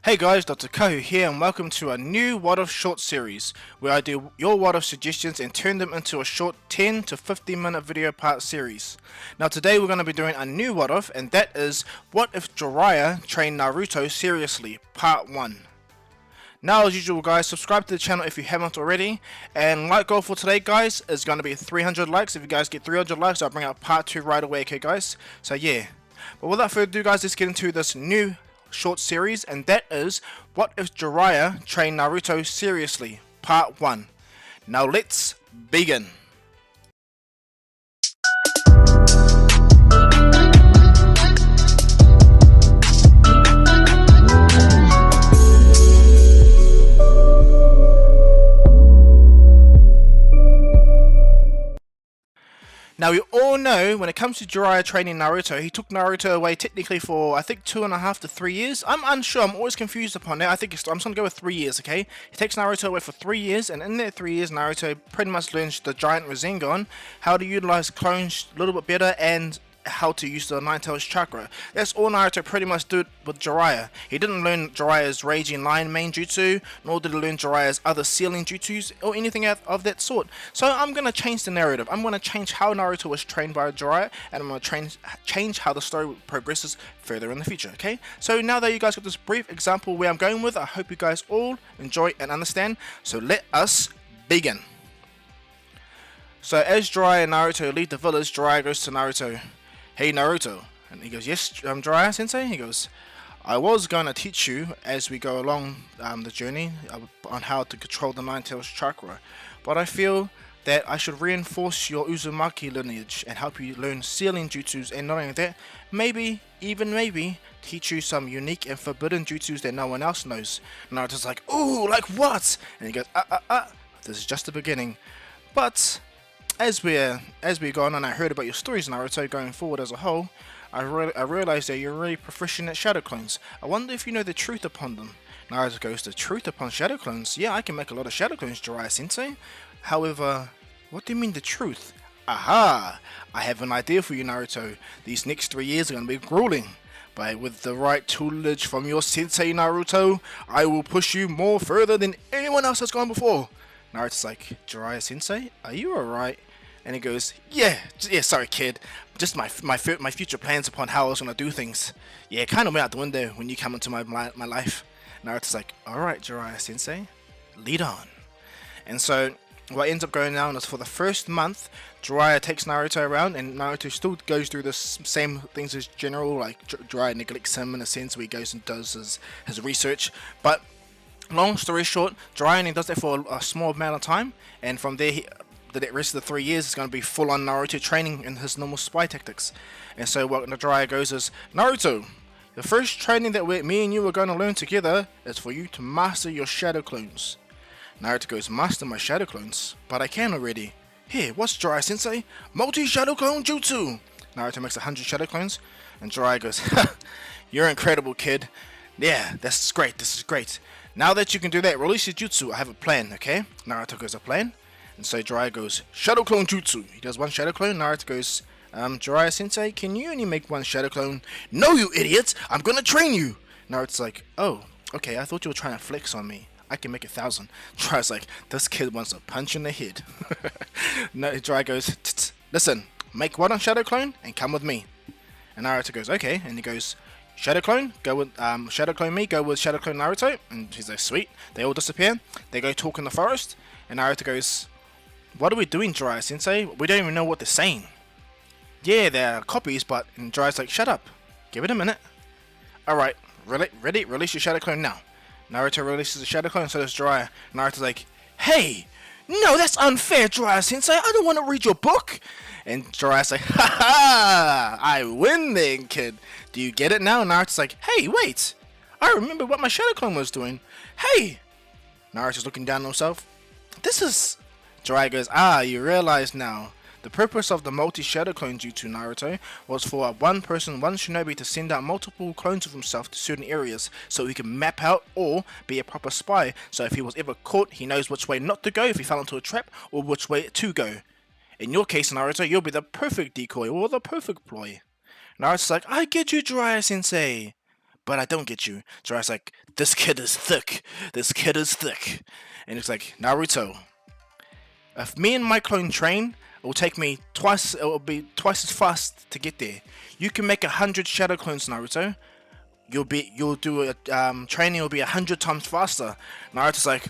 Hey guys, Dr. Kahu here and welcome to a new What If short series where I do your What If suggestions and turn them into a short 10 to 15 minute video part series. Now today we're going to be doing a new What If, and that is what if Jiraiya trained Naruto seriously, part 1. Now as usual guys, subscribe to the channel if you haven't already, and like goal for today guys is going to be 300 likes. If you guys get 300 likes I'll bring out part 2 right away, okay guys? So yeah, but without further ado guys, let's get into this new short series, and that is what if Jiraiya trained Naruto seriously, part 1. Now let's begin. Now we all know when it comes to Jiraiya training Naruto, he took Naruto away technically for I think 2.5 to 3 years. I'm unsure, I'm always confused upon that. I'm just going to go with 3 years, okay? He takes Naruto away for 3 years, and in that 3 years Naruto pretty much learns the giant Rasengan, how to utilize clones a little bit better, and how to use the Nine-Tails Chakra. That's all Naruto pretty much did with Jiraiya. He didn't learn Jiraiya's Raging Lion main jutsu, nor did he learn Jiraiya's other sealing jutsus, or anything of that sort. So I'm going to change the narrative. I'm going to change how Naruto was trained by Jiraiya, and I'm going to change how the story progresses further in the future, okay? So now that you guys got this brief example where I'm going with, I hope you guys all enjoy and understand. So let us begin. So as Jiraiya and Naruto leave the village, Jiraiya goes to Naruto. Hey Naruto, and he goes, yes, Jiraiya sensei. He goes, I was going to teach you as we go along the journey on how to control the Nine-Tails Chakra, but I feel that I should reinforce your Uzumaki lineage and help you learn sealing jutsus, and not only that, maybe, even maybe, teach you some unique and forbidden jutsus that no one else knows. Naruto's like, ooh, like what? And he goes, this is just the beginning. But as we go on, and I heard about your stories, Naruto, going forward as a whole, I realized that you're really proficient at shadow clones. I wonder if you know the truth upon them. Naruto goes, the truth upon shadow clones? Yeah, I can make a lot of shadow clones, Jiraiya sensei. However, what do you mean the truth? Aha! I have an idea for you, Naruto. These next 3 years are going to be grueling. But with the right tutelage from your sensei, Naruto, I will push you more further than anyone else has gone before. Naruto's like, Jiraiya sensei, are you alright? And he goes, yeah, sorry kid, just my future plans upon how I was going to do things. Yeah, it kind of went out the window when you come into my life. Naruto's like, alright Jiraiya sensei, lead on. And so what ends up going down is for the first month, Jiraiya takes Naruto around, and Naruto still goes through the same things as general, like Jiraiya neglects him in a sense where he goes and does his research. But long story short, Jiraiya only does that for a small amount of time, and from there the rest of the 3 years is going to be full on Naruto training in his normal spy tactics. And so what Jiraiya goes is, Naruto, the first training that me and you are going to learn together is for you to master your shadow clones. Naruto goes, master my shadow clones? But I can already. Here, what's Jiraiya sensei? Multi-shadow clone jutsu! Naruto makes 100 shadow clones, and Jiraiya goes, ha, you're incredible kid. Yeah, this is great. Now that you can do that, release your jutsu, I have a plan, okay? Naruto goes, a plan? And so Jiraiya goes, shadow clone jutsu. He does one shadow clone. Naruto goes, Jiraiya sensei, can you only make one shadow clone? No, you idiots! I'm gonna train you! Naruto's like, oh, okay, I thought you were trying to flex on me. I can make 1,000. Jiraiya's like, this kid wants a punch in the head. No, Jiraiya goes, listen, make one shadow clone and come with me. And Naruto goes, okay. And he goes, shadow clone, go with shadow clone me, go with shadow clone Naruto. And he's like, sweet. They all disappear. They go talk in the forest. And Naruto goes, what are we doing, Jiraiya sensei? We don't even know what they're saying. Yeah, they're copies, but... And Jiraiya's like, shut up. Give it a minute. Alright, ready? Release your shadow clone now. Naruto releases the shadow clone, so does Jiraiya. Naruto's like, hey! No, that's unfair, Jiraiya sensei. I don't want to read your book. And Jiraiya's like, ha! I win then, kid. Do you get it now? Naruto's like, hey, wait. I remember what my shadow clone was doing. Hey! Naruto's looking down on himself. This is... Jiraiya goes, you realize now. The purpose of the multi-shadow clone jutsu, Naruto, was for one shinobi to send out multiple clones of himself to certain areas so he can map out or be a proper spy, so if he was ever caught, he knows which way not to go if he fell into a trap, or which way to go. In your case, Naruto, you'll be the perfect decoy or the perfect ploy. Naruto's like, I get you, Jiraiya sensei. but I don't get you. Jiraiya's like, this kid is thick. This kid is thick. And it's like, Naruto, if me and my clone train, it will take me twice. It will be twice as fast to get there. You can make 100 shadow clones, Naruto. You'll do a training will be 100 times faster. Naruto's like,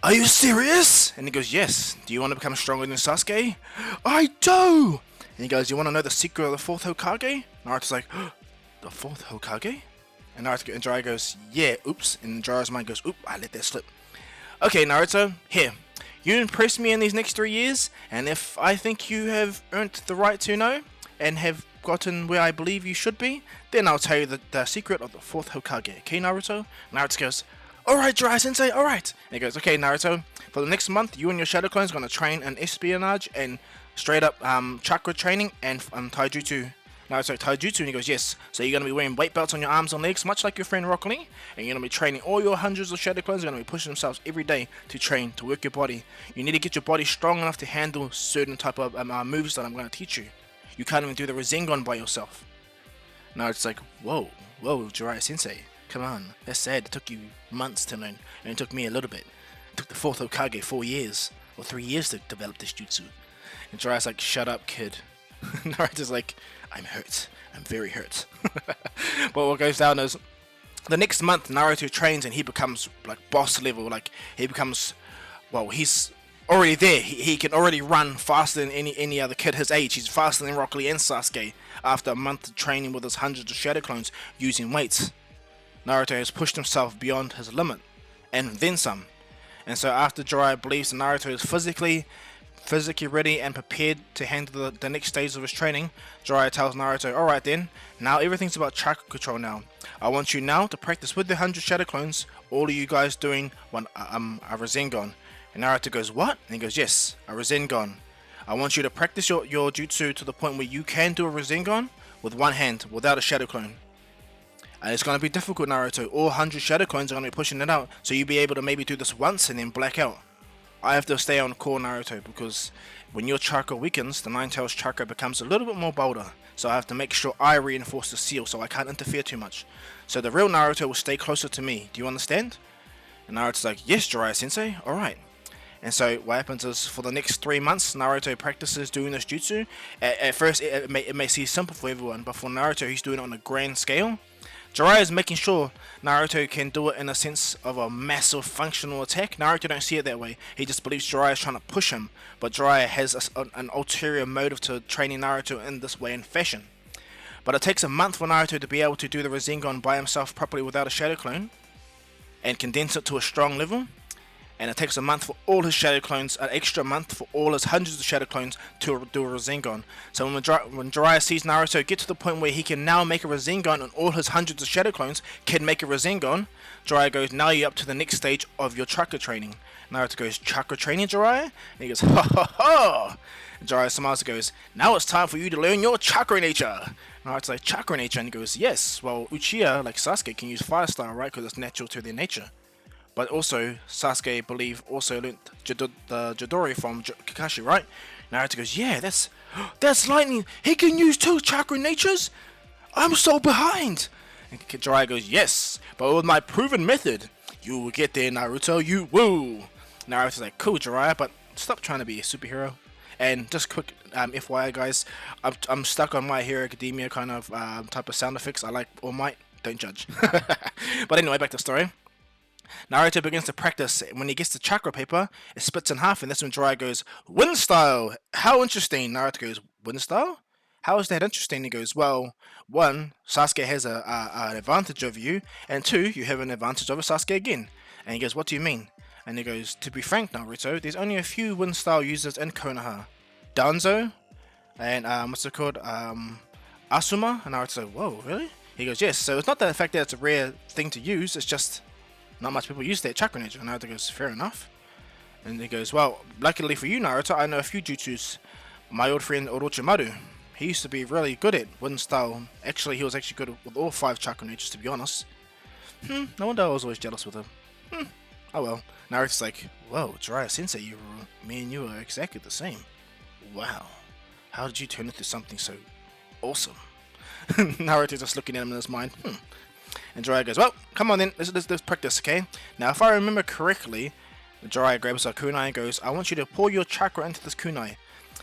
are you serious? And he goes, yes. Do you want to become stronger than Sasuke? I do. And he goes, you want to know the secret of the fourth Hokage? Naruto's like, the fourth Hokage? And Jiraiya goes, yeah, oops. And Jiraiya's mind goes, oop, I let that slip. Okay, Naruto, here. You impress me in these next 3 years, and if I think you have earned the right to know, and have gotten where I believe you should be, then I'll tell you the secret of the fourth Hokage. Okay, Naruto? Naruto goes, alright, Jiraiya Sensei, alright. And he goes, okay, Naruto, for the next month, you and your shadow clones are going to train in espionage and straight up chakra training and taijutsu. Naruto, taijutsu, and he goes, yes. So you're going to be wearing weight belts on your arms and legs, much like your friend Rock Lee, and you're going to be training all your hundreds of shadow clones. Are going to be pushing themselves every day to train, to work your body. You need to get your body strong enough to handle certain type of moves that I'm going to teach you. You can't even do the Rasengan by yourself. Naruto's like, whoa, Jiraiya Sensei, come on, that's sad. It took you months to learn, and it took me a little bit. It took the fourth Hokage 4 years, or 3 years to develop this jutsu. And Jiraiya's like, shut up, kid. Naruto's like, I'm hurt. I'm very hurt. But what goes down is, the next month Naruto trains and he becomes like boss level. Like he becomes, well, he's already there. He can already run faster than any other kid his age. He's faster than Rock Lee and Sasuke after a month of training with his hundreds of shadow clones using weights. Naruto has pushed himself beyond his limit, and then some. And so after Jiraiya believes that Naruto is physically ready and prepared to handle the next stage of his training, Jiraiya tells Naruto, alright then, now everything's about chakra control now. I want you now to practice with the 100 shadow clones, all of you guys doing a Rasengan. And Naruto goes, what? And he goes, yes, a Rasengan. I want you to practice your jutsu to the point where you can do a Rasengan with one hand, without a shadow clone. And it's going to be difficult, Naruto. All 100 shadow clones are going to be pushing it out, so you'll be able to maybe do this once and then black out. I have to stay on core Naruto, because when your chakra weakens, the Nine-Tails chakra becomes a little bit more bolder. So I have to make sure I reinforce the seal so I can't interfere too much. So the real Naruto will stay closer to me. Do you understand? And Naruto's like, yes, Jiraiya Sensei, alright. And so what happens is, for the next 3 months, Naruto practices doing this jutsu. At first, it may seem simple for everyone, but for Naruto, he's doing it on a grand scale. Jiraiya is making sure Naruto can do it in a sense of a massive functional attack. Naruto don't see it that way. He just believes Jiraiya is trying to push him, but Jiraiya has an ulterior motive to training Naruto in this way and fashion. But it takes a month for Naruto to be able to do the Rasengan by himself properly without a shadow clone, and condense it to a strong level. And it takes a month for all his shadow clones, an extra month for all his hundreds of shadow clones to do a Rasengan. So when Jiraiya sees Naruto get to the point where he can now make a Rasengan and all his hundreds of shadow clones can make a Rasengan, Jiraiya goes, now you're up to the next stage of your chakra training. Naruto goes, chakra training, Jiraiya? And he goes, ha ha ha! And Jiraiya smiles and goes, now it's time for you to learn your chakra nature. Naruto's like, chakra nature? And he goes, yes, well, Uchiha, like Sasuke, can use fire style, right? Because it's natural to their nature. But also, Sasuke, believe, also learnt the Jidori from Kakashi, right? Naruto goes, yeah, that's lightning. He can use 2 chakra natures? I'm so behind. And Jiraiya goes, yes, but with my proven method, you will get there, Naruto, you will. Naruto's like, cool, Jiraiya, but stop trying to be a superhero. And just quick FYI, guys, I'm stuck on My Hero Academia kind of type of sound effects. I like All Might, don't judge. But anyway, back to the story. Naruto begins to practice. When he gets the chakra paper, it splits in half, and that's when Jiraiya goes, wind style! How interesting! Naruto goes, wind style? How is that interesting? He goes, well, 1, Sasuke has an advantage over you, and 2, you have an advantage over Sasuke again. And he goes, what do you mean? And he goes, to be frank, Naruto, there's only a few wind style users in Konoha. Danzo, and what's it called? Asuma? And Naruto's like, whoa, really? He goes, yes, so it's not the fact that it's a rare thing to use, it's just not much people use that chakra nature. And Naruto goes, fair enough. And he goes, well, luckily for you, Naruto, I know a few jutsus. My old friend Orochimaru, he used to be really good at wind style. Actually, he was actually good with all 5 chakra natures, to be honest. No wonder I was always jealous with him. Oh well. Naruto's like, whoa, Jiraiya Sensei, me and you are exactly the same. Wow. How did you turn into something so awesome? Naruto's just looking at him in his mind. And Jiraiya goes, well, come on then, let's practice, okay? Now, if I remember correctly, Jiraiya grabs a kunai and goes, I want you to pour your chakra into this kunai.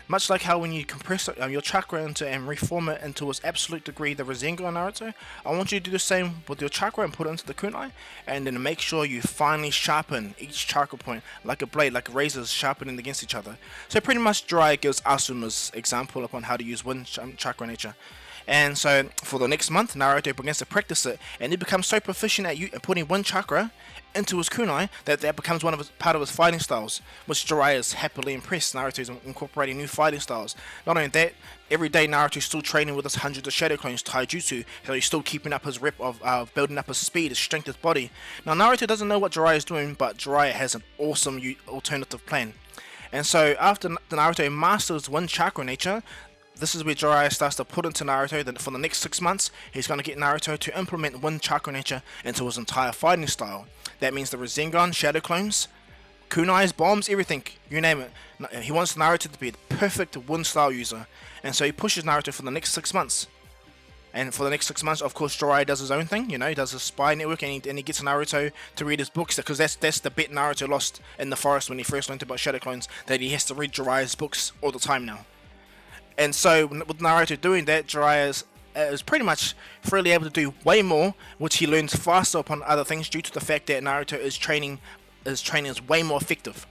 Much like how when you compress your chakra into and reform it into its absolute degree, the Rasengan, Naruto, I want you to do the same with your chakra and put it into the kunai, and then make sure you finely sharpen each chakra point like a blade, like razors sharpening against each other. So pretty much Jiraiya gives Asuma's example upon how to use wind chakra nature. And so for the next month, Naruto begins to practice it, and he becomes so proficient at putting one chakra into his kunai that becomes part of his fighting styles, which Jiraiya is happily impressed. Naruto is incorporating new fighting styles. Not only that, every day Naruto is still training with his hundreds of shadow clones taijutsu, so he's still keeping up his rep of building up his speed, his strength, his body. Now Naruto doesn't know what Jiraiya is doing, but Jiraiya has an awesome alternative plan. And so after Naruto masters one chakra nature, this is where Jiraiya starts to put into Naruto that for the next 6 months, he's going to get Naruto to implement one chakra nature into his entire fighting style. That means the Rasengan, shadow clones, kunais, bombs, everything, you name it. He wants Naruto to be the perfect wind style user. And so he pushes Naruto for the next 6 months. And for the next 6 months, of course, Jiraiya does his own thing, he does his spy network, and he gets Naruto to read his books, because that's the bit Naruto lost in the forest when he first learned about shadow clones, that he has to read Jiraiya's books all the time now. And so with Naruto doing that, Jiraiya is pretty much freely able to do way more, which he learns faster upon other things due to the fact that Naruto is training is way more effective.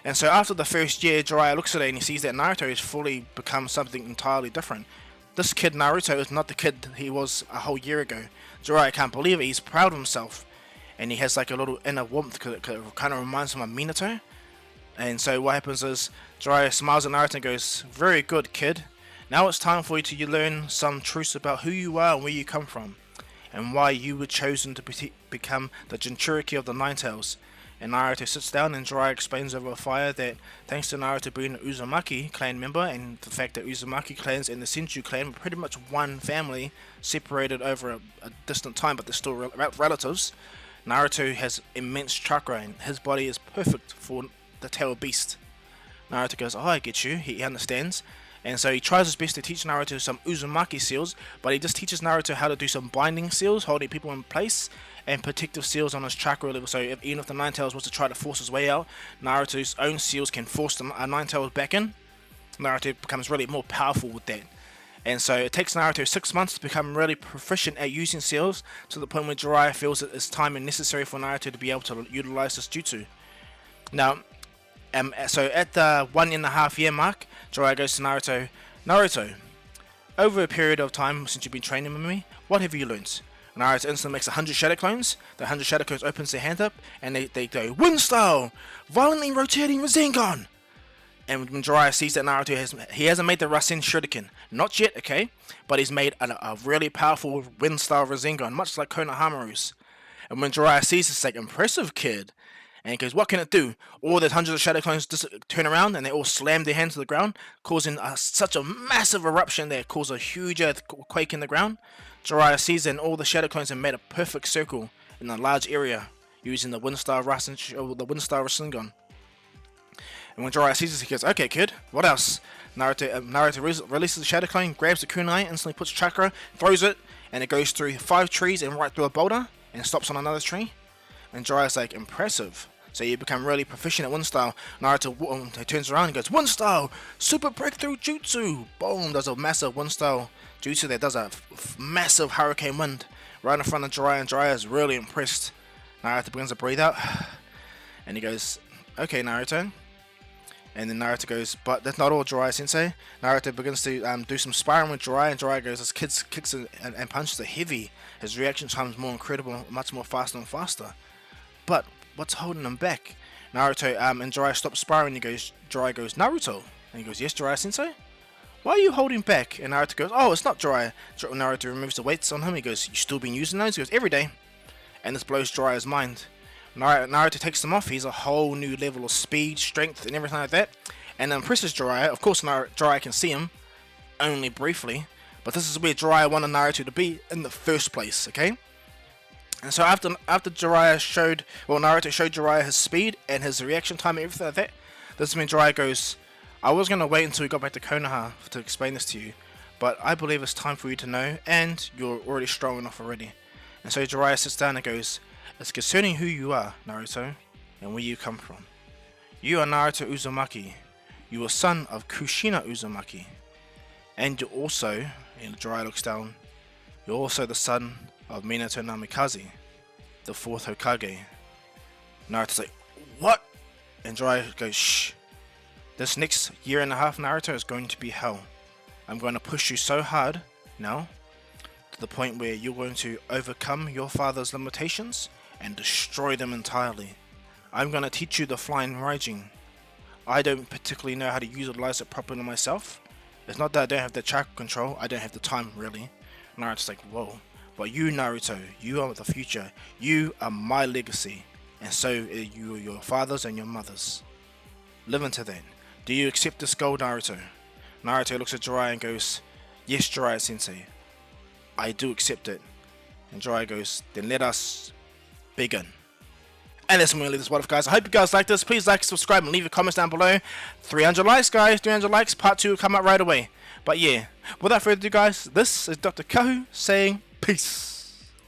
And so after the first year, Jiraiya looks at it and he sees that Naruto has fully become something entirely different. This kid Naruto is not the kid he was a whole year ago. Jiraiya can't believe it. He's proud of himself, and he has like a little inner warmth because it kind of reminds him of Minato. And so what happens is Jiraiya smiles at Naruto and goes, very good, kid. Now it's time for you to learn some truths about who you are and where you come from, and why you were chosen to become the Jinchuriki of the Nine Tails. And Naruto sits down and Jiraiya explains over a fire that thanks to Naruto being an Uzumaki clan member, and the fact that Uzumaki clans and the Senju clan were pretty much one family, separated over a distant time, but they're still relatives, Naruto has immense chakra and his body is perfect for the tail beast. Naruto goes, oh, I get you, he understands. And so he tries his best to teach Naruto some Uzumaki seals, but he just teaches Naruto how to do some binding seals, holding people in place, and protective seals on his chakra level. So even if the Nine Tails was to try to force his way out, Naruto's own seals can force the Nine Tails back in. Naruto becomes really more powerful with that. And so it takes Naruto 6 months to become really proficient at using seals, to the point where Jiraiya feels that it's time and necessary for Naruto to be able to utilize this jutsu. Now, so at the 1.5 year mark, Jiraiya goes to Naruto, Naruto, over a period of time since you've been training with me, what have you learned? Naruto instantly makes 100 shadow clones. The 100 shadow clones opens their hand up, and they go, wind style, violently rotating Rasengan. And when Jiraiya sees that Naruto hasn't made the Rasen Shuriken, not yet, okay, but he's made a really powerful wind style Rasengan, much like Konohamaru's. And when Jiraiya sees this, like, impressive kid, and he goes, what can it do? All those hundreds of shadow clones turn around and they all slam their hands to the ground, causing such a massive eruption that it caused a huge earthquake in the ground. Jiraiya sees that all the shadow clones have made a perfect circle in a large area using the wind style Rasengan. And when Jiraiya sees this, he goes, okay, kid, what else? Naruto releases the shadow clone, grabs the kunai, instantly puts chakra, throws it, and it goes through 5 trees and right through a boulder, and stops on another tree. And Jiraiya's like, impressive. So you become really proficient at wind style. Naruto turns around and goes, wind style, super breakthrough jutsu. Boom, does a massive wind style jutsu that does a massive hurricane wind right in front of Jiraiya, and Jiraiya is really impressed. Naruto begins to breathe out, and he goes, okay, Naruto. And then Naruto goes, but that's not all, Jiraiya sensei. Naruto begins to do some sparring with Jiraiya, and Jiraiya goes, this kid kicks and punches are heavy. His reaction time is more incredible, much more faster and faster. But what's holding him back? Naruto and Jiraiya stop sparring, and Jiraiya goes, Naruto. And he goes, yes, Jiraiya sensei? Why are you holding back? And Naruto goes, oh, it's not Jiraiya. Naruto removes the weights on him. He goes, you still been using those? He goes, every day. And this blows Jiraiya's mind. Naruto takes them off. He's a whole new level of speed, strength, and everything like that. And impresses Jiraiya. Of course, Jiraiya can see him, only briefly. But this is where Jiraiya wanted Naruto to be in the first place, okay? And so after Naruto showed Jiraiya his speed and his reaction time and everything like that, this is when Jiraiya goes, I was going to wait until we got back to Konoha to explain this to you, but I believe it's time for you to know, and you're already strong enough already. And so Jiraiya sits down and goes, "It's concerning who you are, Naruto, and where you come from. You are Naruto Uzumaki. You are son of Kushina Uzumaki. And you're also," and Jiraiya looks down, "you're also the son of Minato Namikaze, the 4th Hokage." Naruto's like, "What?" And Jiraiya goes, "Shh. This next year and a half, Naruto, is going to be hell. I'm going to push you so hard now, to the point where you're going to overcome your father's limitations and destroy them entirely. I'm going to teach you the flying Raijin. I don't particularly know how to utilize it properly myself. It's not that I don't have the chakra control, I don't have the time really." Naruto's like, "Whoa. But you, Naruto, you are the future. You are my legacy. And so are you, your fathers and your mothers. Live into that. Do you accept this goal, Naruto?" Naruto looks at Jiraiya and goes, "Yes, Jiraiya Sensei. I do accept it." And Jiraiya goes, "Then let us begin." And that's when we leave this one off, guys. I hope you guys like this. Please like, subscribe, and leave your comments down below. 300 likes, guys. 300 likes. Part 2 will come out right away. But yeah, without further ado, guys, this is Dr. Kahu saying peace.